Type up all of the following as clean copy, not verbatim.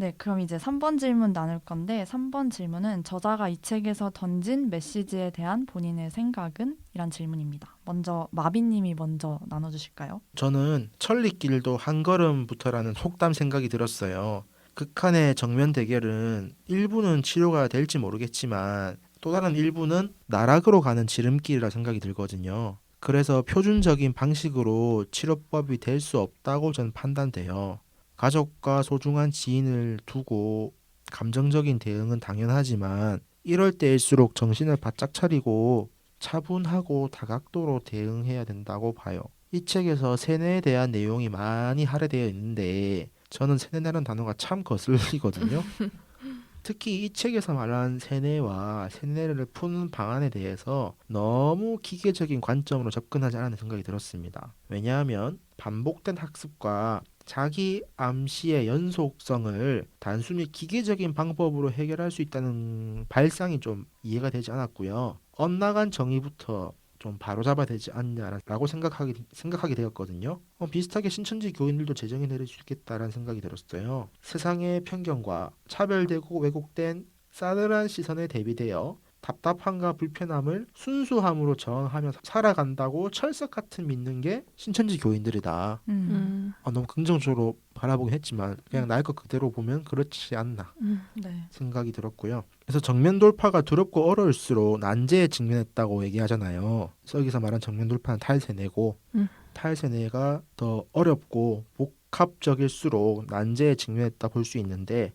네, 그럼 이제 3번 질문 나눌 건데 3번 질문은 저자가 이 책에서 던진 메시지에 대한 본인의 생각은? 이란 질문입니다. 먼저 마빈님이 먼저 나눠주실까요? 저는 천리길도 한 걸음부터라는 속담 생각이 들었어요. 극한의 정면 대결은 일부는 치료가 될지 모르겠지만 또 다른 일부는 나락으로 가는 지름길이라 생각이 들거든요. 그래서 표준적인 방식으로 치료법이 될 수 없다고 저는 판단돼요. 가족과 소중한 지인을 두고 감정적인 대응은 당연하지만 이럴 때일수록 정신을 바짝 차리고 차분하고 다각도로 대응해야 된다고 봐요. 이 책에서 세뇌에 대한 내용이 많이 할애되어 있는데 저는 세뇌라는 단어가 참 거슬리거든요. 특히 이 책에서 말한 세뇌와 세뇌를 푸는 방안에 대해서 너무 기계적인 관점으로 접근하지 않는 생각이 들었습니다. 왜냐하면 반복된 학습과 자기 암시의 연속성을 단순히 기계적인 방법으로 해결할 수 있다는 발상이 좀 이해가 되지 않았고요. 엇나간 정의부터 좀 바로잡아야 되지 않냐라고 생각하게 되었거든요. 비슷하게 신천지 교인들도 제정이 내릴 수 있겠다라는 생각이 들었어요. 세상의 편견과 차별되고 왜곡된 싸늘한 시선에 대비되어 답답함과 불편함을 순수함으로 저항하며 살아간다고 철석 같은 믿는 게 신천지 교인들이다. 음, 너무 긍정적으로 바라보긴 했지만 그냥 나의 것 그대로 보면 그렇지 않나 네. 생각이 들었고요. 그래서 정면 돌파가 두렵고 어려울수록 난제에 직면했다고 얘기하잖아요. 여기서 말한 정면 돌파는 탈세뇌고 음. 탈세뇌가 더 어렵고 복합적일수록 난제에 직면했다 볼 수 있는데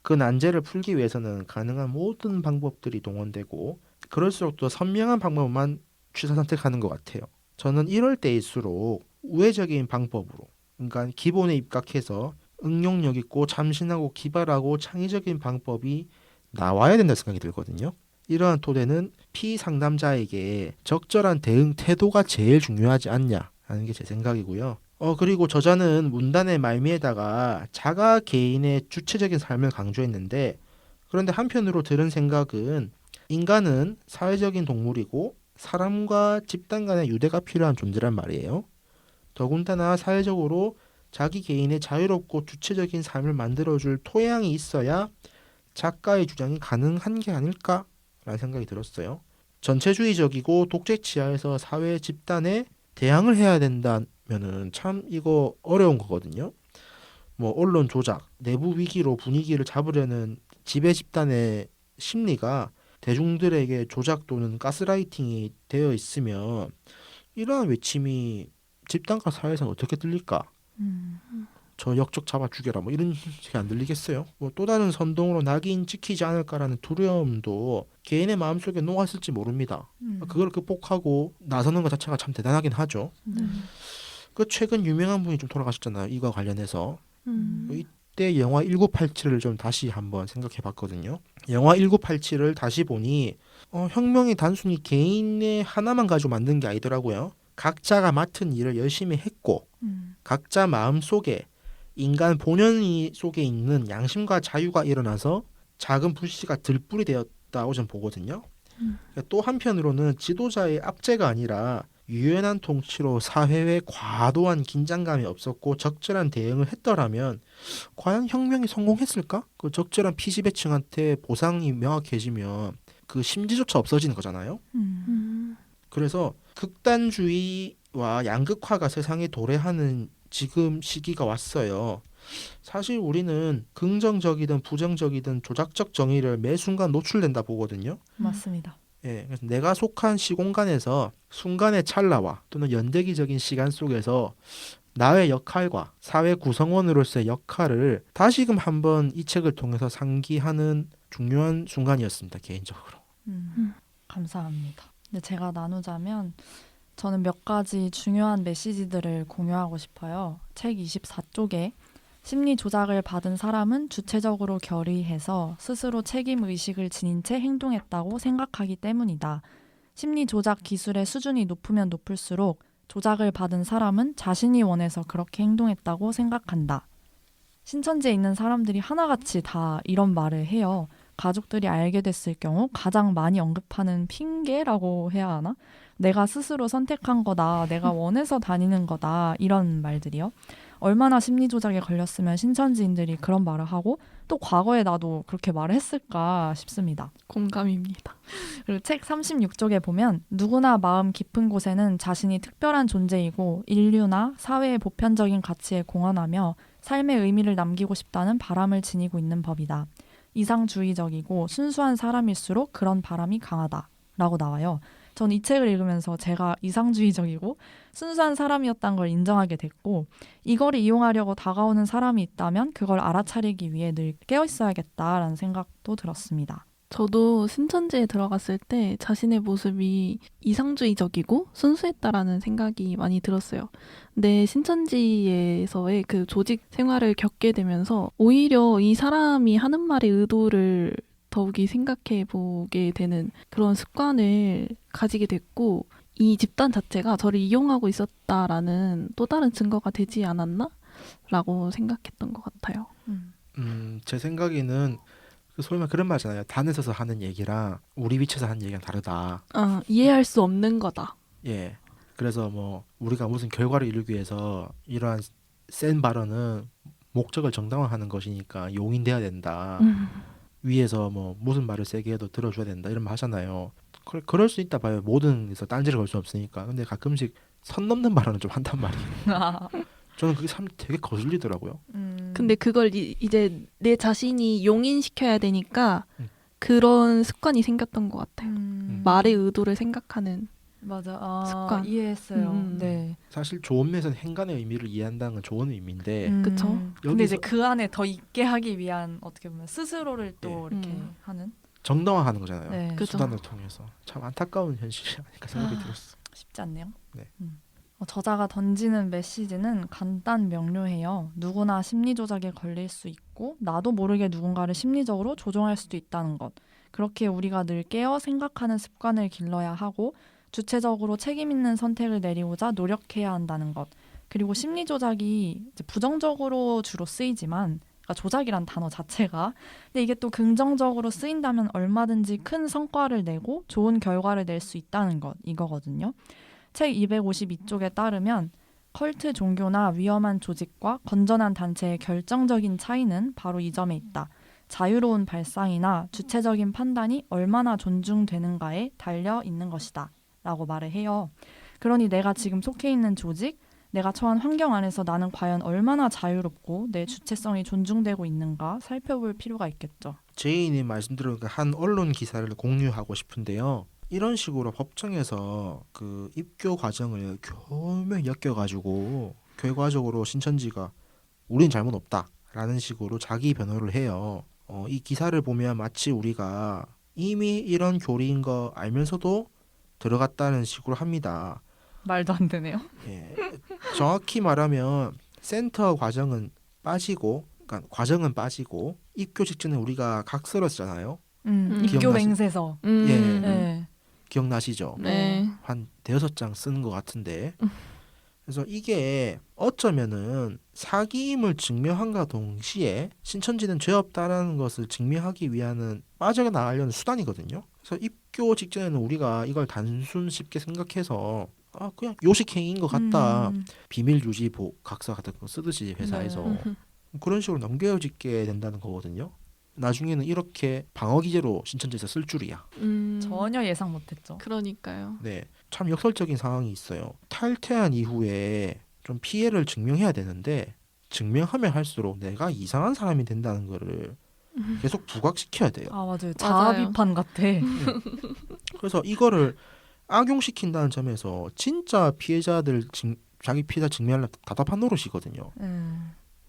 그 난제를 풀기 위해서는 가능한 모든 방법들이 동원되고 그럴수록 더 선명한 방법만 취사 선택하는 것 같아요. 저는 이럴 때일수록 우회적인 방법으로 그러니까 기본에 입각해서 응용력 있고 참신하고 기발하고 창의적인 방법이 나와야 된다 생각이 들거든요. 이러한 토대는 피상담자에게 적절한 대응 태도가 제일 중요하지 않냐 하는 게 제 생각이고요. 그리고 저자는 문단의 말미에다가 자가 개인의 주체적인 삶을 강조했는데 그런데 한편으로 들은 생각은 인간은 사회적인 동물이고 사람과 집단 간의 유대가 필요한 존재란 말이에요. 더군다나 사회적으로 자기 개인의 자유롭고 주체적인 삶을 만들어줄 토양이 있어야 작가의 주장이 가능한 게 아닐까라는 생각이 들었어요. 전체주의적이고 독재 치하에서 사회 집단에 대항을 해야 된다면은 참 이거 어려운 거거든요. 뭐 언론 조작, 내부 위기로 분위기를 잡으려는 지배 집단의 심리가 대중들에게 조작 또는 가스라이팅이 되어 있으면 이러한 외침이 집단과 사회에서는 어떻게 들릴까? 음, 저 역적 잡아 죽여라 뭐 이런 식이 안 들리겠어요? 뭐 또 다른 선동으로 낙인 찍히지 않을까라는 두려움도 개인의 마음속에 녹았을지 모릅니다. 그걸 극복하고 나서는 것 자체가 참 대단하긴 하죠. 네. 그 최근 유명한 분이 좀 돌아가셨잖아요. 이거 관련해서. 음, 이때 영화 1987을 좀 다시 한번 생각해 봤거든요. 영화 1987을 다시 보니 혁명이 단순히 개인의 하나만 가지고 만든 게 아니더라고요. 각자가 맡은 일을 열심히 했고 각자 마음속에 인간 본연 속에 있는 양심과 자유가 일어나서 작은 불씨가 들불이 되었다고 저는 보거든요. 또 한편으로는 지도자의 압제가 아니라 유연한 통치로 사회에 과도한 긴장감이 없었고 적절한 대응을 했더라면 과연 혁명이 성공했을까? 그 적절한 피지배층한테 보상이 명확해지면 그 심지조차 없어지는 거잖아요. 음, 그래서 극단주의와 양극화가 세상에 도래하는 지금 시기가 왔어요. 사실 우리는 긍정적이든 부정적이든 조작적 정의를 매 순간 노출된다 보거든요. 맞습니다. 예, 그래서 내가 속한 시공간에서 순간의 찰나와 또는 연대기적인 시간 속에서 나의 역할과 사회 구성원으로서의 역할을 다시금 한번 이 책을 통해서 상기하는 중요한 순간이었습니다, 개인적으로. 감사합니다. 근데 제가 나누자면 저는 몇 가지 중요한 메시지들을 공유하고 싶어요. 책 24쪽에 심리 조작을 받은 사람은 주체적으로 결의해서 스스로 책임 의식을 지닌 채 행동했다고 생각하기 때문이다. 심리 조작 기술의 수준이 높으면 높을수록 조작을 받은 사람은 자신이 원해서 그렇게 행동했다고 생각한다. 신천지에 있는 사람들이 하나같이 다 이런 말을 해요. 가족들이 알게 됐을 경우 가장 많이 언급하는 핑계라고 해야 하나? 내가 스스로 선택한 거다. 내가 원해서 다니는 거다. 이런 말들이요. 얼마나 심리 조작에 걸렸으면 신천지인들이 그런 말을 하고 또 과거에 나도 그렇게 말을 했을까 싶습니다. 공감입니다. 그리고 책 36쪽에 보면 누구나 마음 깊은 곳에는 자신이 특별한 존재이고 인류나 사회의 보편적인 가치에 공헌하며 삶의 의미를 남기고 싶다는 바람을 지니고 있는 법이다. 이상주의적이고 순수한 사람일수록 그런 바람이 강하다. 라고 나와요. 전 이 책을 읽으면서 제가 이상주의적이고 순수한 사람이었다는 걸 인정하게 됐고 이걸 이용하려고 다가오는 사람이 있다면 그걸 알아차리기 위해 늘 깨어있어야겠다라는 생각도 들었습니다. 저도 신천지에 들어갔을 때 자신의 모습이 이상주의적이고 순수했다라는 생각이 많이 들었어요. 근데 신천지에서의 그 조직 생활을 겪게 되면서 오히려 이 사람이 하는 말의 의도를 더욱이 생각해 보게 되는 그런 습관을 가지게 됐고 이 집단 자체가 저를 이용하고 있었다라는 또 다른 증거가 되지 않았나? 라고 생각했던 것 같아요. 제 생각에는 그 소위 말 그런 말잖아요. 단에 서서 하는 얘기랑 우리 위치에서 하는 얘기랑 다르다. 이해할 수 없는 거다. 예. 그래서 뭐 우리가 무슨 결과를 이루기 위해서 이러한 센 발언은 목적을 정당화하는 것이니까 용인돼야 된다. 위에서 뭐 무슨 말을 세게 해도 들어줘야 된다 이런 말 하잖아요. 그럴 수 있다 봐요. 모든 데서 딴지를 걸 수 없으니까. 근데 가끔씩 선 넘는 발언을 좀 한단 말이에요. 저는 그게 참 되게 거슬리더라고요. 근데 그걸 이제 내 자신이 용인시켜야 되니까 그런 습관이 생겼던 것 같아요. 말의 의도를 생각하는 맞아. 습관. 이해했어요. 네. 사실 좋은 면에서는 행간의 의미를 이해한다는 건 좋은 의미인데 그쵸? 근데 이제 여기서- 그 안에 더 있게 하기 위한 어떻게 보면 스스로를 또 예. 이렇게 하는 정당화하는 거잖아요. 네. 그죠. 수단을 통해서 참 안타까운 현실이 아닐까 생각이 들었어. 쉽지 않네요. 네. 저자가 던지는 메시지는 간단 명료해요. 누구나 심리 조작에 걸릴 수 있고 나도 모르게 누군가를 심리적으로 조종할 수도 있다는 것. 그렇게 우리가 늘 깨어 생각하는 습관을 길러야 하고 주체적으로 책임 있는 선택을 내리고자 노력해야 한다는 것. 그리고 심리 조작이 이제 부정적으로 주로 쓰이지만 그러니까 조작이란 단어 자체가 근데 이게 또 긍정적으로 쓰인다면 얼마든지 큰 성과를 내고 좋은 결과를 낼 수 있다는 것 이거거든요. 책 252쪽에 따르면 컬트 종교나 위험한 조직과 건전한 단체의 결정적인 차이는 바로 이 점에 있다. 자유로운 발상이나 주체적인 판단이 얼마나 존중되는가에 달려 있는 것이다. 라고 말을 해요. 그러니 내가 지금 속해 있는 조직, 내가 처한 환경 안에서 나는 과연 얼마나 자유롭고 내 주체성이 존중되고 있는가 살펴볼 필요가 있겠죠. 제인이 말씀드린 한 언론 기사를 공유하고 싶은데요. 이런 식으로 법정에서 그 입교 과정을 교묘히 엮여가지고 결과적으로 신천지가 우린 잘못 없다라는 식으로 자기 변호를 해요. 이 기사를 보면 마치 우리가 이미 이런 교리인 거 알면서도 들어갔다는 식으로 합니다. 말도 안 되네요. 예, 정확히 말하면 센터 과정은 빠지고, 그러니까 과정은 빠지고 입교 직전에 우리가 각설었잖아요. 입교 기억나시- 맹세서. 예. 네. 기억나시죠? 네. 한 대여섯 장 쓰는 것 같은데. 그래서 이게 어쩌면은 사기임을 증명한과 동시에 신천지는 죄 없다라는 것을 증명하기 위한 빠져나가려는 수단이거든요. 그래서 입교 직전에는 우리가 이걸 단순 쉽게 생각해서 그냥 요식행위인 것 같다. 비밀 유지 각서 같은 거 쓰듯이 회사에서 네. 그런 식으로 넘겨짓게 된다는 거거든요. 나중에는 이렇게 방어 기제로 신천지에서 쓸 줄이야. 전혀 예상 못했죠. 그러니까요. 네, 참 역설적인 상황이 있어요. 탈퇴한 이후에 좀 피해를 증명해야 되는데 증명하면 할수록 내가 이상한 사람이 된다는 거를 계속 부각시켜야 돼요. 아 맞아요. 맞아요. 자아비판 같아. 그래서 이거를 악용시킨다는 점에서 진짜 자기 피해자 증명하려면 답답한 노릇이거든요.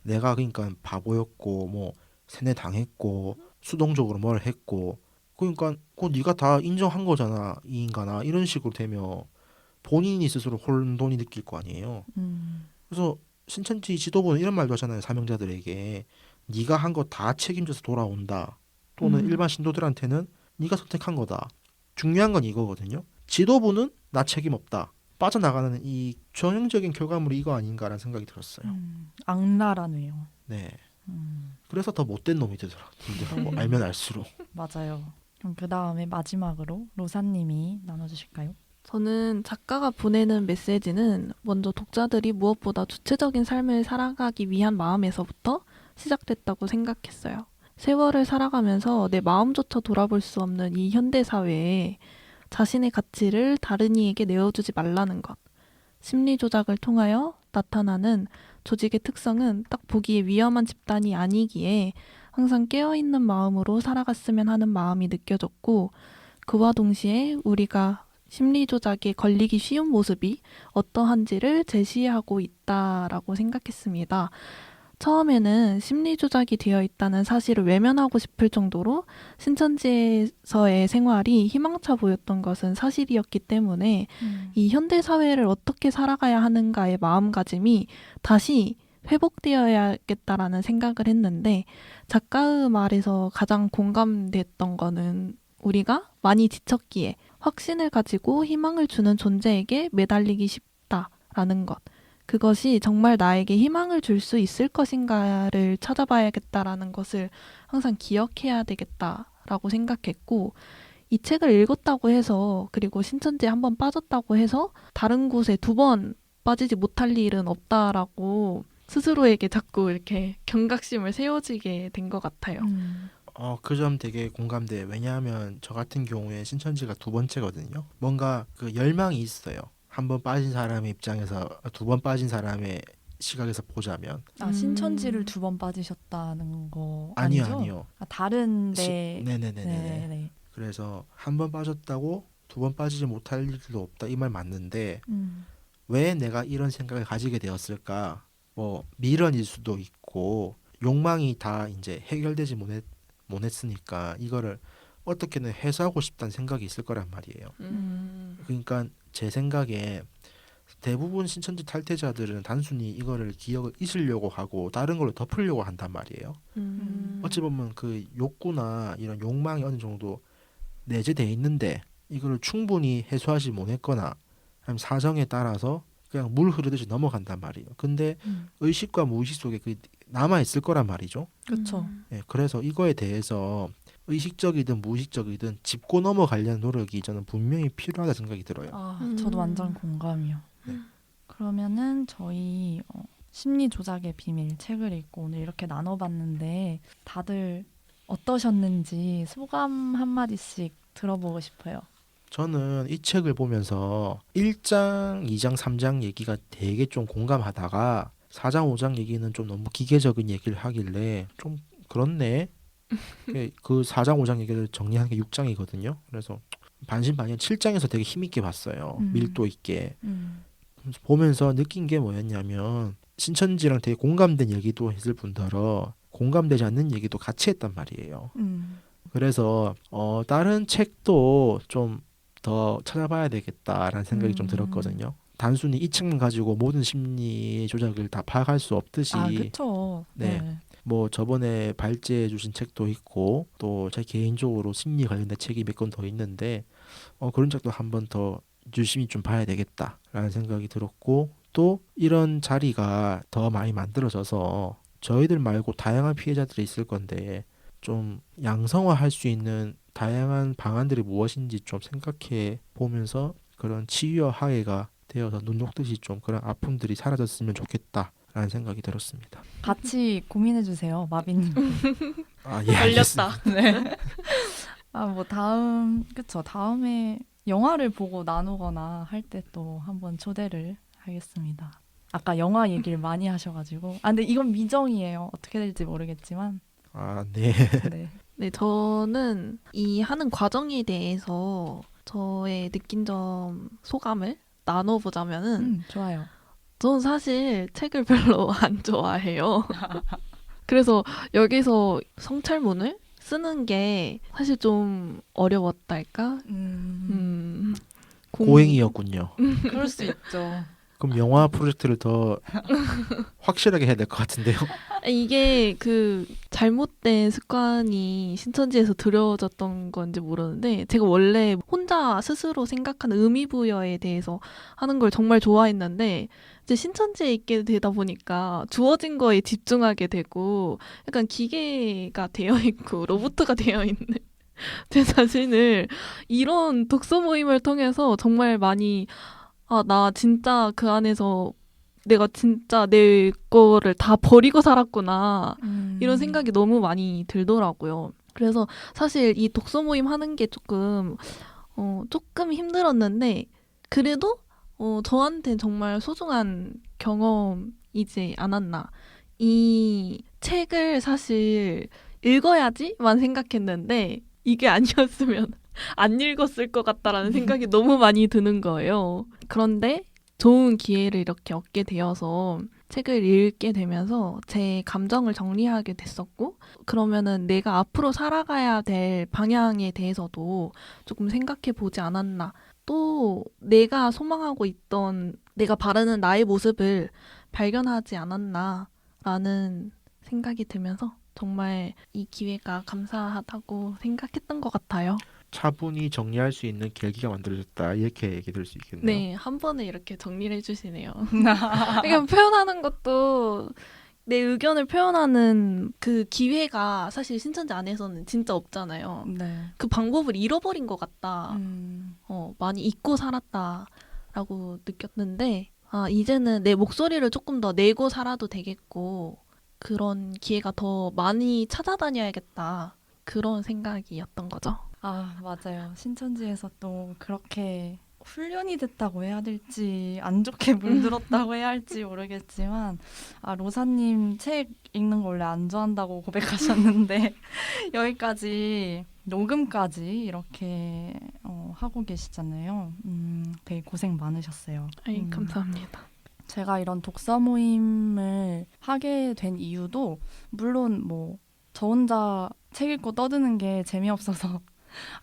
내가 그러니까 바보였고 뭐 세뇌 당했고 수동적으로 뭘 했고 그러니까 그거 네가 다 인정한 거잖아 이 인간아 이런 식으로 되면 본인이 스스로 혼돈이 느낄 거 아니에요. 그래서 신천지 지도부는 이런 말도 하잖아요. 사명자들에게 네가 한 거 다 책임져서 돌아온다. 또는 일반 신도들한테는 네가 선택한 거다. 중요한 건 이거거든요. 지도부는 나 책임 없다. 빠져나가는 이 전형적인 결과물이 이거 아닌가라는 생각이 들었어요. 악랄하네요. 네. 그래서 더 못된 놈이 되더라고. 알면 알수록. 맞아요. 그럼 그 다음에 마지막으로 로사님이 나눠주실까요? 저는 작가가 보내는 메시지는 먼저 독자들이 무엇보다 주체적인 삶을 살아가기 위한 마음에서부터 시작됐다고 생각했어요. 세월을 살아가면서 내 마음조차 돌아볼 수 없는 이 현대 사회에 자신의 가치를 다른 이에게 내어주지 말라는 것. 심리 조작을 통하여 나타나는 조직의 특성은 딱 보기에 위험한 집단이 아니기에 항상 깨어있는 마음으로 살아갔으면 하는 마음이 느껴졌고, 그와 동시에 우리가 심리 조작에 걸리기 쉬운 모습이 어떠한지를 제시하고 있다라고 생각했습니다. 처음에는 심리 조작이 되어 있다는 사실을 외면하고 싶을 정도로 신천지에서의 생활이 희망차 보였던 것은 사실이었기 때문에 이 현대 사회를 어떻게 살아가야 하는가의 마음가짐이 다시 회복되어야겠다라는 생각을 했는데, 작가의 말에서 가장 공감됐던 거는 우리가 많이 지쳤기에 확신을 가지고 희망을 주는 존재에게 매달리기 쉽다라는 것. 그것이 정말 나에게 희망을 줄 수 있을 것인가를 찾아봐야겠다라는 것을 항상 기억해야 되겠다라고 생각했고, 이 책을 읽었다고 해서, 그리고 신천지에 한 번 빠졌다고 해서 다른 곳에 2번 빠지지 못할 일은 없다라고 스스로에게 자꾸 이렇게 경각심을 세워지게 된 것 같아요. 그 점 되게 공감돼. 왜냐하면 저 같은 경우에 신천지가 2번째거든요. 뭔가 그 열망이 있어요. 한 번 빠진 사람의 입장에서 2번 빠진 사람의 시각에서 보자면. 신천지를 2번 빠지셨다는 거 아니요, 아니죠? 아니요. 다른데. 네네네네. 네네. 그래서 한 번 빠졌다고 2번 빠지지 못할 일도 없다, 이 말 맞는데 음. 왜 내가 이런 생각을 가지게 되었을까? 뭐 미련일 수도 있고 욕망이 다 이제 해결되지 못했으니까 이거를 어떻게든 해소하고 싶다는 생각이 있을 거란 말이에요. 그러니까 제 생각에 대부분 신천지 탈퇴자들은 단순히 이거를 기억을 잊으려고 하고 다른 걸로 덮으려고 한단 말이에요. 어찌 보면 그 욕구나 이런 욕망이 어느 정도 내재돼 있는데 이거를 충분히 해소하지 못했거나 아니면 사정에 따라서 그냥 물 흐르듯이 넘어간단 말이에요. 근데 의식과 무의식 속에 그 남아 있을 거란 말이죠. 그렇죠. 예, 그래서 이거에 대해서 의식적이든 무의식적이든 짚고 넘어가려는 노력이 저는 분명히 필요하다 생각이 들어요. 저도 완전 공감이요. 네. 그러면은 저희 심리 조작의 비밀 책을 읽고 오늘 이렇게 나눠봤는데 다들 어떠셨는지 소감 한마디씩 들어보고 싶어요. 저는 이 책을 보면서 1장, 2장, 3장 얘기가 되게 좀 공감하다가 4장, 5장 얘기는 좀 너무 기계적인 얘기를 하길래 좀 그렇네. 그 4장, 5장 얘기를 정리하는 게 6장이거든요. 그래서 반신반의 7장에서 되게 힘있게 봤어요. 밀도 있게. 보면서 느낀 게 뭐였냐면 신천지랑 되게 공감된 얘기도 했을 뿐더러 공감되지 않는 얘기도 같이 했단 말이에요. 그래서 다른 책도 좀 더 찾아봐야 되겠다라는 생각이 좀 들었거든요. 단순히 이 책만 가지고 모든 심리 조작을 다 파악할 수 없듯이 그렇죠. 네. 뭐 저번에 발제해 주신 책도 있고 또 제 개인적으로 심리 관련된 책이 몇 권 더 있는데 그런 책도 한 번 더 유심히 좀 봐야 되겠다라는 생각이 들었고, 또 이런 자리가 더 많이 만들어져서 저희들 말고 다양한 피해자들이 있을 건데 좀 양성화할 수 있는 다양한 방안들이 무엇인지 좀 생각해 보면서 그런 치유와 화해가 되어서 눈 녹듯이 좀 그런 아픔들이 사라졌으면 좋겠다라는 생각이 들었습니다. 같이 고민해 주세요, 마비님. 예, 알겠습니다. 네. 뭐 다음에 영화를 보고 나누거나 할 때 또 한번 초대를 하겠습니다. 아까 영화 얘기를 많이 하셔가지고. 근데 이건 미정이에요. 어떻게 될지 모르겠지만. 네. 네. 네, 저는 이 하는 과정에 대해서 저의 느낀 점, 소감을 나눠보자면은 좋아요. 저는 사실 책을 별로 안 좋아해요. 그래서 여기서 성찰문을 쓰는 게 사실 좀 어려웠달까? 고행이었군요. 그럴 수 있죠. 그럼 영화 프로젝트를 더 확실하게 해야 될 것 같은데요. 이게 그 잘못된 습관이 신천지에서 들여졌던 건지 모르는데, 제가 원래 혼자 스스로 생각하는 의미부여에 대해서 하는 걸 정말 좋아했는데 이제 신천지에 있게 되다 보니까 주어진 거에 집중하게 되고 약간 기계가 되어 있고 로봇가 되어 있는 제 자신을 이런 독서 모임을 통해서 정말 많이 나 진짜 그 안에서 내가 진짜 내 거를 다 버리고 살았구나. 이런 음. 생각이 너무 많이 들더라고요. 그래서 사실 이 독서 모임 하는 게 조금 힘들었는데 그래도 저한테 정말 소중한 경험이지 않았나. 이 책을 사실 읽어야지만 생각했는데 이게 아니었으면 안 읽었을 것 같다라는 생각이 너무 많이 드는 거예요. 그런데 좋은 기회를 이렇게 얻게 되어서 책을 읽게 되면서 제 감정을 정리하게 됐었고, 그러면은 내가 앞으로 살아가야 될 방향에 대해서도 조금 생각해 보지 않았나. 또 내가 소망하고 있던 내가 바라는 나의 모습을 발견하지 않았나라는 생각이 들면서 정말 이 기회가 감사하다고 생각했던 것 같아요. 차분히 정리할 수 있는 계기가 만들어졌다. 이렇게 얘기 들 수 있겠네요. 네, 한 번에 이렇게 정리를 해주시네요. 그냥 표현하는 것도 내 의견을 표현하는 그 기회가 사실 신천지 안에서는 진짜 없잖아요. 네. 그 방법을 잃어버린 것 같다. 음. 많이 잊고 살았다라고 느꼈는데, 이제는 내 목소리를 조금 더 내고 살아도 되겠고, 그런 기회가 더 많이 찾아다녀야겠다. 그런 생각이었던 거죠. 아, 맞아요. 신천지에서 또 그렇게 훈련이 됐다고 해야 될지 안 좋게 물들었다고 해야 할지 모르겠지만 로사님 책 읽는 거 원래 안 좋아한다고 고백하셨는데 여기까지 녹음까지 이렇게 하고 계시잖아요. 되게 고생 많으셨어요. 감사합니다. 제가 이런 독서 모임을 하게 된 이유도 물론 뭐 저 혼자 책 읽고 떠드는 게 재미없어서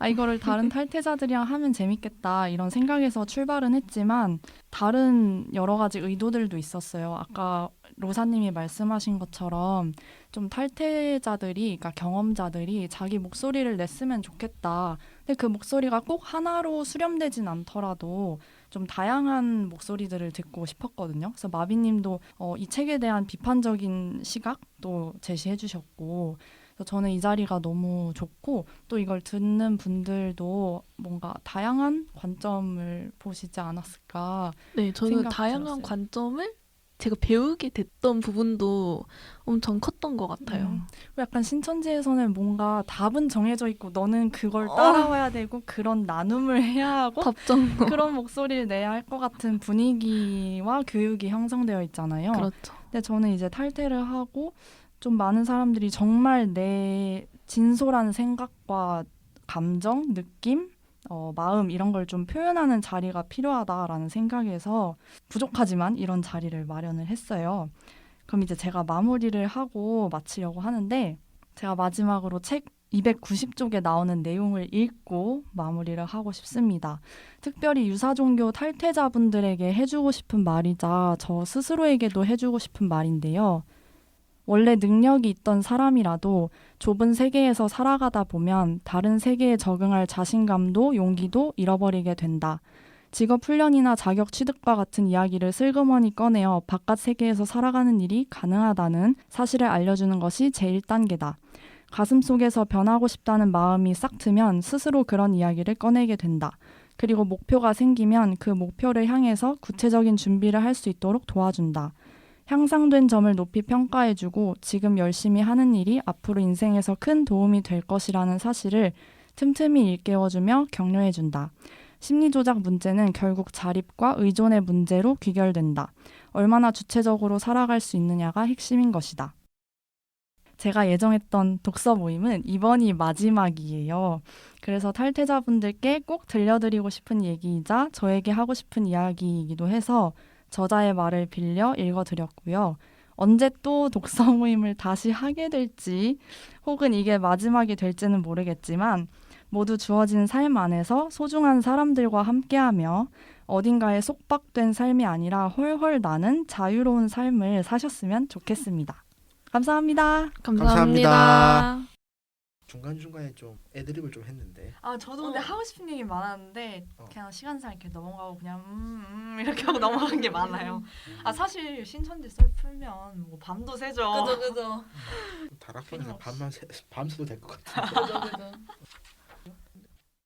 이거를 다른 탈퇴자들이랑 하면 재밌겠다 이런 생각에서 출발은 했지만 다른 여러 가지 의도들도 있었어요. 아까 로사님이 말씀하신 것처럼 좀 탈퇴자들이, 그러니까 경험자들이 자기 목소리를 냈으면 좋겠다. 근데 그 목소리가 꼭 하나로 수렴되진 않더라도 좀 다양한 목소리들을 듣고 싶었거든요. 그래서 마비님도 이 책에 대한 비판적인 시각도 제시해 주셨고 그래서 저는 이 자리가 너무 좋고 또 이걸 듣는 분들도 뭔가 다양한 관점을 보시지 않았을까. 네, 저는 생각 다양한 들었어요. 관점을 제가 배우게 됐던 부분도 엄청 컸던 것 같아요. 약간 신천지에서는 뭔가 답은 정해져 있고 너는 그걸 따라와야 되고 그런 나눔을 해야 하고 답정. 그런 목소리를 내야 할 것 같은 분위기와 교육이 형성되어 있잖아요. 그렇죠. 근데 저는 이제 탈퇴를 하고 좀 많은 사람들이 정말 내 진솔한 생각과 감정, 느낌, 마음 이런 걸 좀 표현하는 자리가 필요하다라는 생각에서 부족하지만 이런 자리를 마련을 했어요. 그럼 이제 제가 마무리를 하고 마치려고 하는데 제가 마지막으로 책 290쪽에 나오는 내용을 읽고 마무리를 하고 싶습니다. 특별히 유사종교 탈퇴자분들에게 해주고 싶은 말이자 저 스스로에게도 해주고 싶은 말인데요. 원래 능력이 있던 사람이라도 좁은 세계에서 살아가다 보면 다른 세계에 적응할 자신감도 용기도 잃어버리게 된다. 직업 훈련이나 자격 취득과 같은 이야기를 슬그머니 꺼내어 바깥 세계에서 살아가는 일이 가능하다는 사실을 알려주는 것이 제1단계다. 가슴속에서 변하고 싶다는 마음이 싹 트면 스스로 그런 이야기를 꺼내게 된다. 그리고 목표가 생기면 그 목표를 향해서 구체적인 준비를 할 수 있도록 도와준다. 향상된 점을 높이 평가해주고 지금 열심히 하는 일이 앞으로 인생에서 큰 도움이 될 것이라는 사실을 틈틈이 일깨워주며 격려해준다. 심리조작 문제는 결국 자립과 의존의 문제로 귀결된다. 얼마나 주체적으로 살아갈 수 있느냐가 핵심인 것이다. 제가 예정했던 독서 모임은 이번이 마지막이에요. 그래서 탈퇴자분들께 꼭 들려드리고 싶은 얘기이자 저에게 하고 싶은 이야기이기도 해서 저자의 말을 빌려 읽어드렸고요. 언제 또 독서 모임을 다시 하게 될지 혹은 이게 마지막이 될지는 모르겠지만 모두 주어진 삶 안에서 소중한 사람들과 함께하며 어딘가에 속박된 삶이 아니라 헐헐 나는 자유로운 삶을 사셨으면 좋겠습니다. 감사합니다. 감사합니다. 중간중간에 좀 애드립을 좀 했는데 저도 근데 하고 싶은 얘기 많았는데 그냥 시간상 이렇게 넘어가고 그냥 이렇게 하고 넘어간 게 많아요. 사실 신천지 썰 풀면 뭐 밤도 새죠. 그죠. 다락방에서 밤새도 될 것 같아요. 그죠.